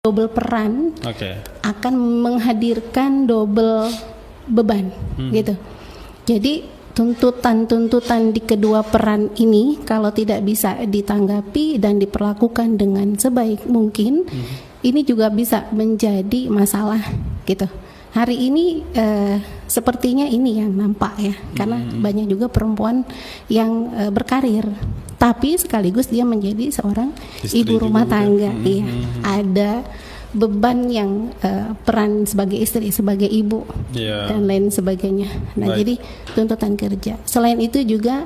double peran, akan menghadirkan double beban gitu. Jadi tuntutan di kedua peran ini kalau tidak bisa ditanggapi dan diperlakukan dengan sebaik mungkin, ini juga bisa menjadi masalah gitu. Hari ini sepertinya ini yang nampak ya, karena banyak juga perempuan yang berkarir, tapi sekaligus dia menjadi seorang ibu rumah tangga. Iya, ada beban yang peran sebagai istri, sebagai ibu, dan lain sebagainya. Nah, jadi tuntutan kerja. Selain itu juga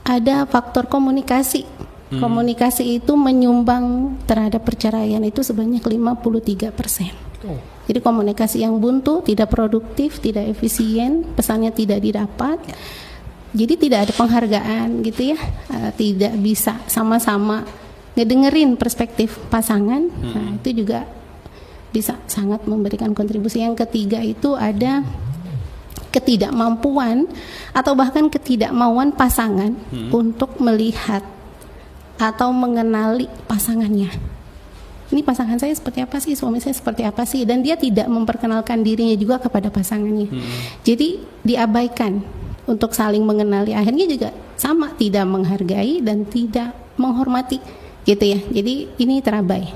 ada faktor komunikasi. Komunikasi itu menyumbang terhadap perceraian itu sebanyak 53%. Jadi komunikasi yang buntu, tidak produktif, tidak efisien, pesannya tidak didapat. Jadi tidak ada penghargaan gitu ya, tidak bisa sama-sama ngedengerin perspektif pasangan. Nah, itu juga bisa sangat memberikan kontribusi. Yang ketiga itu ada ketidakmampuan atau bahkan ketidakmauan pasangan untuk melihat atau mengenali pasangannya. Ini pasangan saya seperti apa sih, suami saya seperti apa sih, dan dia tidak memperkenalkan dirinya juga kepada pasangannya. Jadi diabaikan untuk saling mengenali, akhirnya juga sama, tidak menghargai dan tidak menghormati gitu ya. Jadi ini terabai.